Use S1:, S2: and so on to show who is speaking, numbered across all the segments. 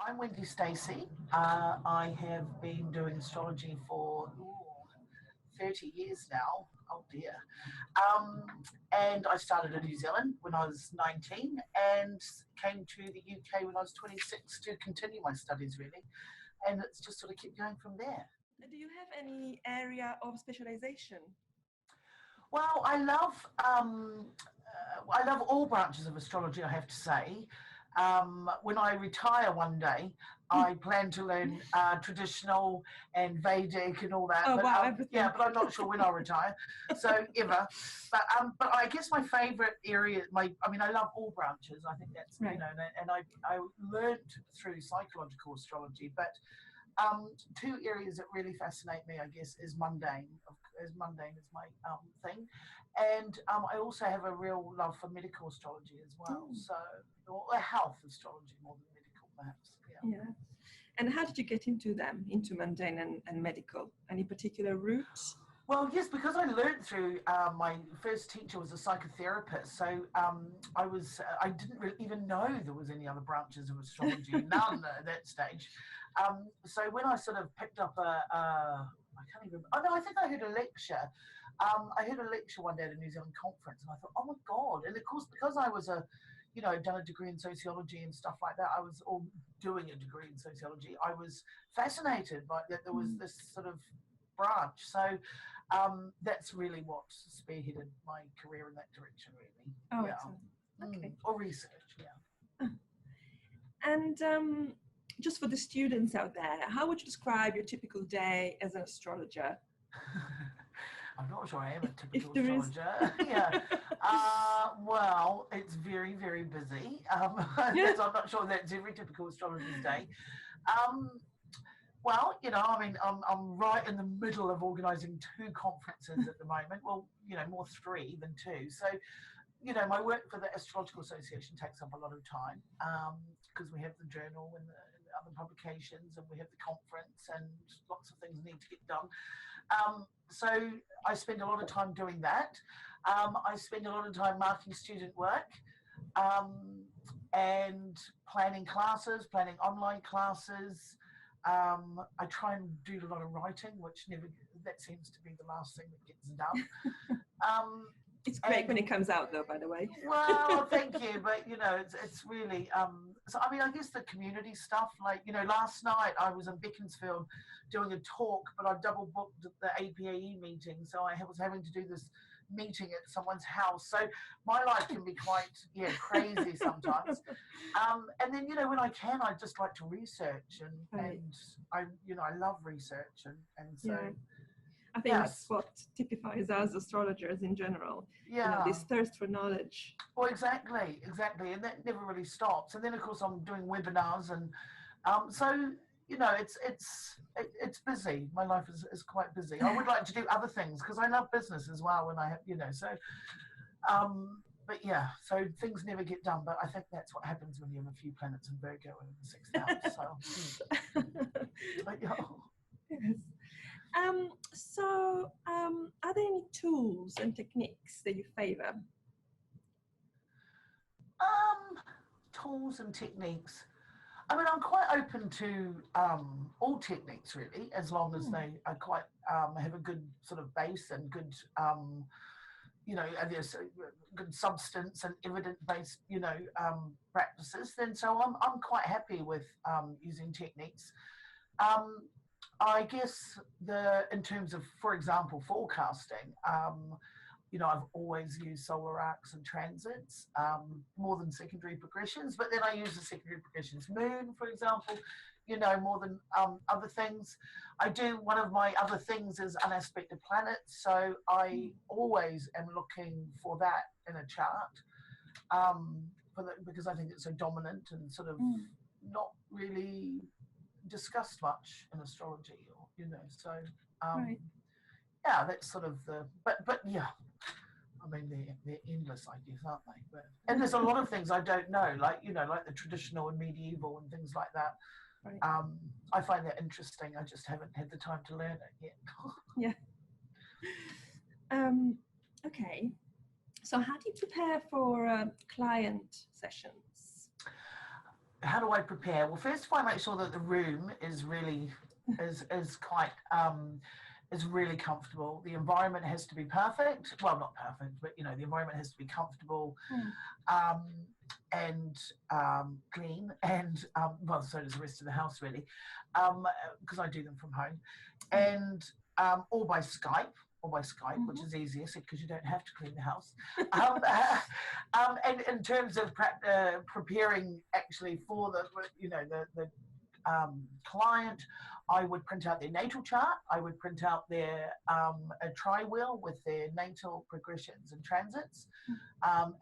S1: I'm Wendy Stacey. I have been doing astrology for 30 years now. Oh dear. And I started in New Zealand when I was 19 and came to the UK when I was 26 to continue my studies, really. And it's just sort of kept going from there.
S2: Do you have any area of specialization?
S1: Well, I love all branches of astrology, I have to say. When I retire one day, I plan to learn traditional and Vedic and all that.
S2: Oh,
S1: but,
S2: wow, everything.
S1: Yeah, but I'm not sure when I'll retire. So ever. But I guess my favourite area, I love all branches. I think that's,
S2: right.
S1: And I learned through psychological astrology, but two areas that really fascinate me, I guess, is mundane. Mundane is my thing, and I also have a real love for medical astrology as well. So, or health astrology more than medical, perhaps.
S2: Yeah. And how did you get into them, into mundane and medical? Any particular routes?
S1: Well, yes, because I learned through my first teacher was a psychotherapist, so I didn't really even know there was any other branches of astrology, none at that stage. So when I sort of picked up I can't even. Oh no, I think I heard a lecture. I heard a lecture one day at a New Zealand conference, and I thought, oh my god! And of course, because I was done a degree in sociology and stuff like that, I was all doing a degree in sociology. I was fascinated by that there was this sort of branch. So that's really what spearheaded my career in that direction, really.
S2: Oh, excellent. Okay.
S1: Or research, yeah.
S2: And just for the students out there, how would you describe your typical day as an astrologer?
S1: I'm not sure I am a typical astrologer. Yeah. Well, it's very, very busy. So I'm not sure that's every typical astrologer's day. Well, I'm right in the middle of organising 2 conferences at the moment. Well, more 3 than 2. So, my work for the Astrological Association takes up a lot of time because we have the journal and the other publications, and we have the conference, and lots of things need to get done. So I spend a lot of time doing that. I spend a lot of time marking student work and planning classes, planning online classes. I try and do a lot of writing, that seems to be the last thing that gets done.
S2: It's great when it comes out, though, by the way.
S1: Well, thank you, but it's really so I guess the community stuff, last night I was in Beaconsfield doing a talk, but I double booked the APAE meeting, so I was having to do this meeting at someone's house. So my life can be quite crazy sometimes. And then when I can, I just like to research, and I love research, and so.
S2: Yeah. I think that's what typifies us astrologers in general.
S1: Yeah.
S2: This thirst for knowledge.
S1: Well, exactly. And that never really stops. And then, of course, I'm doing webinars, and so it's busy. My life is quite busy. I would like to do other things because I love business as well. When I have, so. But yeah, so things never get done. But I think that's what happens when you have a few planets in Virgo in the 6th house. So. But, yeah.
S2: Yes. Are there any tools and techniques that you favor?
S1: Tools and techniques. I'm quite open to all techniques, really, as long as they are quite have a good sort of base and good, there's good substance and evidence-based, practices. Then so I'm quite happy with using techniques. I guess in terms of, for example, forecasting, I've always used solar arcs and transits more than secondary progressions, but then I use the secondary progressions moon, for example, more than other things. One of my other things is unaspected planets, so I always am looking for that in a chart because I think it's so dominant and sort of not really discussed much in astrology, so
S2: right.
S1: Yeah, that's sort of but yeah, they're endless, I guess, aren't they? And there's a lot of things I don't know, like the traditional and medieval and things like that.
S2: Right.
S1: I find that interesting. I just haven't had the time to learn it yet.
S2: Yeah. Okay, so how do you prepare for client sessions?
S1: how do I prepare? Well, first of all, I make sure that the room is really is quite is really comfortable. The environment has to be perfect. Well, not perfect, but you know, the environment has to be comfortable, and clean, and well, so does the rest of the house really, because I do them from home, and or by Skype. Which is easiest because you don't have to clean the house. And in terms of preparing actually for the, you know, the client, I would print out their natal chart. I would print out their a tri-wheel with their natal progressions and transits,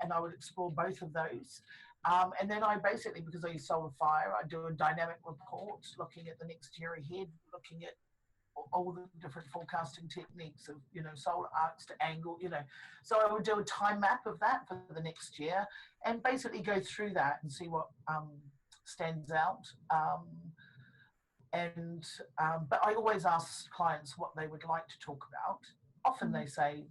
S1: and I would explore both of those. And then I basically, because I use solar fire, I do a dynamic report looking at the next year ahead, looking at all the different forecasting techniques of, you know, solar arcs to angle, you know. So I would do a time map of that for the next year and basically go through that and see what stands out. But I always ask clients what they would like to talk about. Often they say,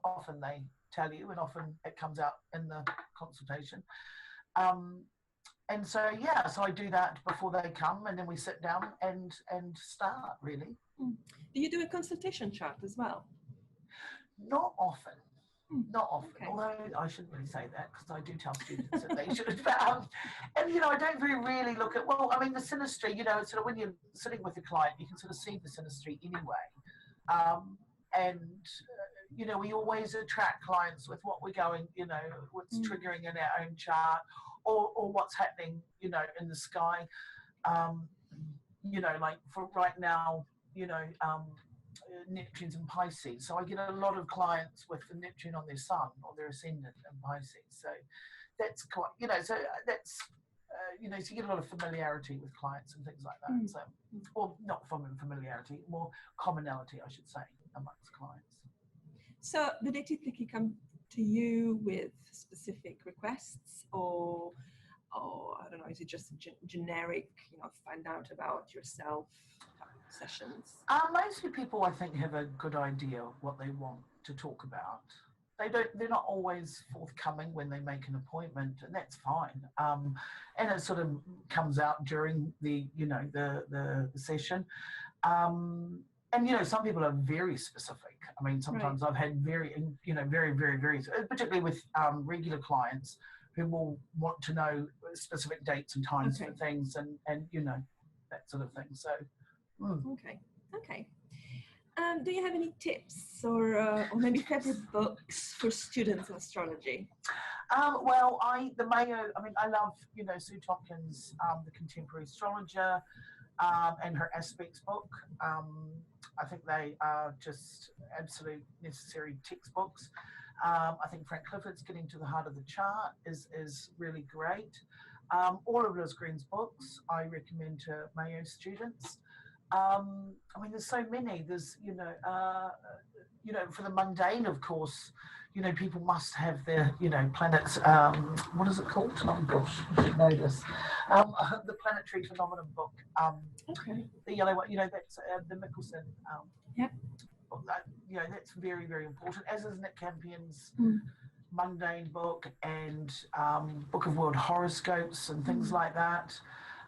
S1: often they tell you, and often it comes out in the consultation. And so, yeah, so I do that before they come, and then we sit down and start, really.
S2: Do you do a consultation chart as well?
S1: Not often. Not often, okay. Although I shouldn't really say that because I do tell students that they should. But, and, you know, I don't really look at, well, I mean, the synastry, you know, sort of when you're sitting with a client, you can sort of see the synastry anyway. You know, we always attract clients with what we're going, you know, what's triggering in our own chart, or what's happening, you know, in the sky. You know, like for right now, you know, Neptune's in Pisces. So I get a lot of clients with the Neptune on their sun or their ascendant in Pisces. So that's quite, you know, so that's, you know, so you get a lot of familiarity with clients and things like that. So, or not familiarity, more commonality, I should say, amongst clients.
S2: So do they typically come to you with specific requests, or I don't know, is it just a generic, you know, find out about yourself sessions?
S1: Mostly people, I think, have a good idea of what they want to talk about. They're not always forthcoming when they make an appointment, and that's fine. And it sort of comes out during the, you know, the session. And, you know, some people are very specific. I mean, sometimes I've had very, particularly with regular clients who will want to know specific dates and times for things and, you know, that sort of thing. So,
S2: Okay. Do you have any tips or maybe favorite books for students in astrology?
S1: Well, the Mayo, I mean, I love, you know, Sue Tompkins, The Contemporary Astrologer, and her Aspects book. I think they are just absolute necessary textbooks. I think Frank Clifford's Getting to the Heart of the Chart is really great. All of Liz Green's books I recommend to Mayo students. I mean, there's so many. There's, you know, for the mundane, of course, you know, people must have their, you know, planets. What is it called? Oh gosh, I should know this. The Planetary Phenomenon book. The yellow one. You know, that's the Mickelson. Book. You know, that's very, very important. As is Nick Campion's mundane book and Book of World Horoscopes and things like that.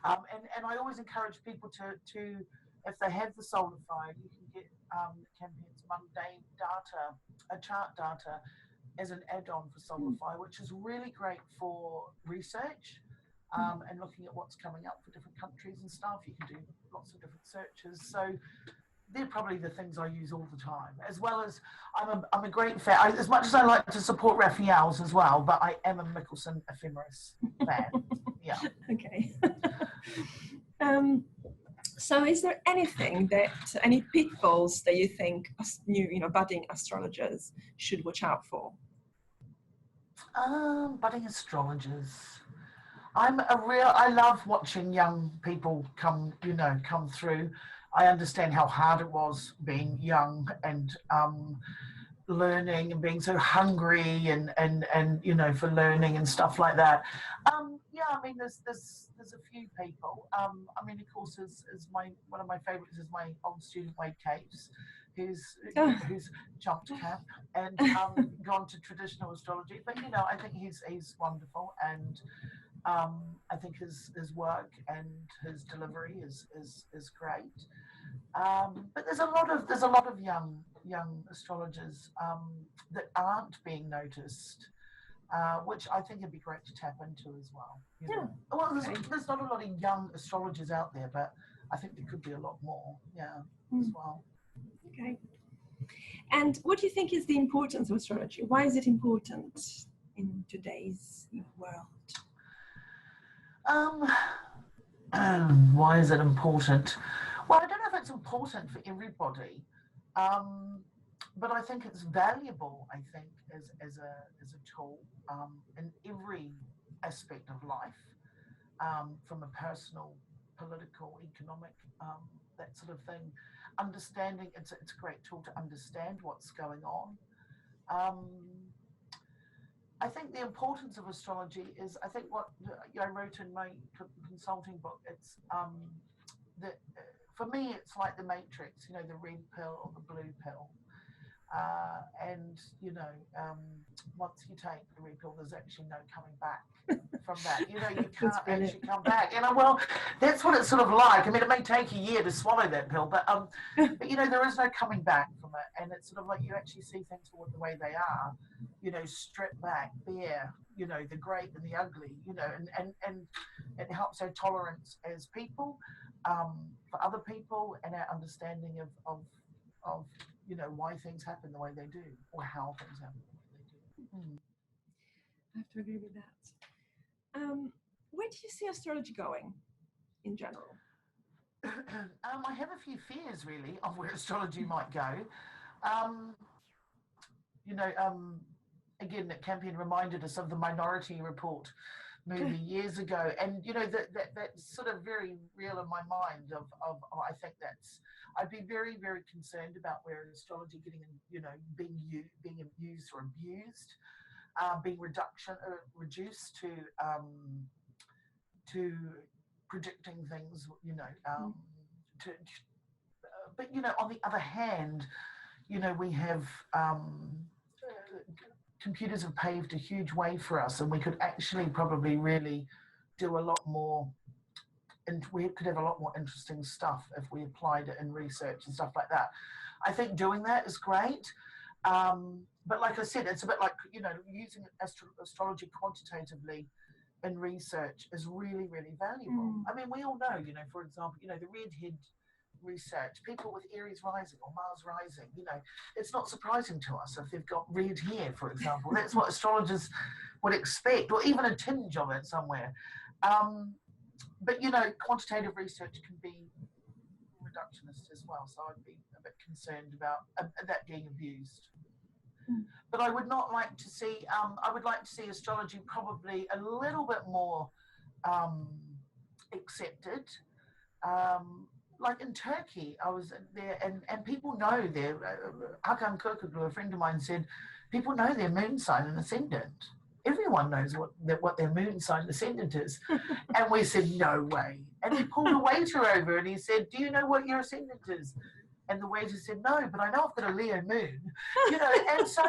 S1: And I always encourage people to if they have the solar fire, you can get Campion's mundane data, chart data, as an add-on for solar fire, which is really great for research and looking at what's coming up for different countries and stuff. You can do lots of different searches. So they're probably the things I use all the time, as well as I'm a great fan. As much as I like to support Raphael's as well, but I am a Mickelson ephemeris fan. Yeah.
S2: Okay. So is there any pitfalls that you think budding astrologers should watch out for?
S1: Budding astrologers. I love watching young people come through. I understand how hard it was being young and learning and being so hungry and you know, for learning and stuff like that. Yeah, I mean, there's a few people. I mean, of course, is my one of my favourites is my old student Wade Caves, who's who's jumped cap and gone to traditional astrology. But you know, I think he's wonderful, and I think his work and his delivery is great. But there's a lot of young astrologers that aren't being noticed, which I think would be great to tap into as well. You know? Well, there's not a lot of young astrologers out there, but I think there could be a lot more, as well.
S2: Okay. And what do you think is the importance of astrology? Why is it important in today's world?
S1: Why is it important? Well, I don't know if it's important for everybody, but I think it's valuable. I think as a tool in every aspect of life, from a personal, political, economic, that sort of thing. Understanding it's a great tool to understand what's going on. I think the importance of astrology is, I think what I wrote in my consulting book, it's that for me, it's like the Matrix, you know, the red pill or the blue pill. And, you know, once you take the red pill, there's actually no coming back from that. You know, you can't actually come back. And well, that's what it's sort of like. I mean, it may take a year to swallow that pill, but you know, there is no coming back from it. And it's sort of like you actually see things for the way they are, you know, stripped back, bare, you know, the great and the ugly, you know, and it helps our tolerance as people, for other people, and our understanding of you know, why things happen the way they do, or how things happen the way they do.
S2: I have to agree with that. Where do you see astrology going in general?
S1: I have a few fears, really, of where astrology might go. You know, again, that campaign reminded us of the Minority Report movie years ago, and you know that's sort of very real in my mind. Of I think I'd be very, very concerned about where astrology getting, you know, being used or abused, being reduced to predicting things, you know, but you know, on the other hand, you know, we have computers have paved a huge way for us, and we could actually probably really do a lot more, and we could have a lot more interesting stuff if we applied it in research and stuff like that. I think doing that is great, but like I said, it's a bit like, you know, using astrology quantitatively in research is really, really valuable. I mean, we all know, you know, for example, you know, the redhead research, people with Aries rising or Mars rising, you know, it's not surprising to us if they've got red hair, for example. That's what astrologers would expect, or even a tinge of it somewhere. But you know, quantitative research can be reductionist as well, so I'd be a bit concerned about that being abused. But I would not like to see, I would like to see astrology probably a little bit more accepted. Like in Turkey, I was there, and people know their, Hakan Kurkoglu, a friend of mine, said, people know their moon sign and ascendant. Everyone knows what their moon sign ascendant is. And we said, no way. And we pulled a waiter over and he said, do you know what your ascendant is? And the waiter said, no, but I know I've got a Leo moon. You know, and so,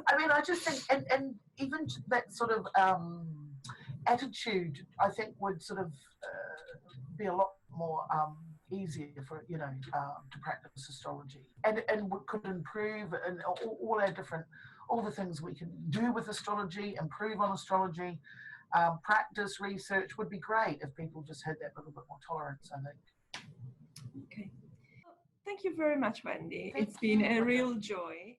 S1: I mean, I just think, and even that sort of attitude, I think would sort of be a lot more easier for, you know, to practice astrology, and could improve, and all our different, all the things we can do with astrology, improve on astrology, practice, research would be great if people just had that little bit more tolerance, I think.
S2: Okay. Thank you very much, Wendy.
S1: Thank
S2: it's been
S1: you.
S2: a real joy.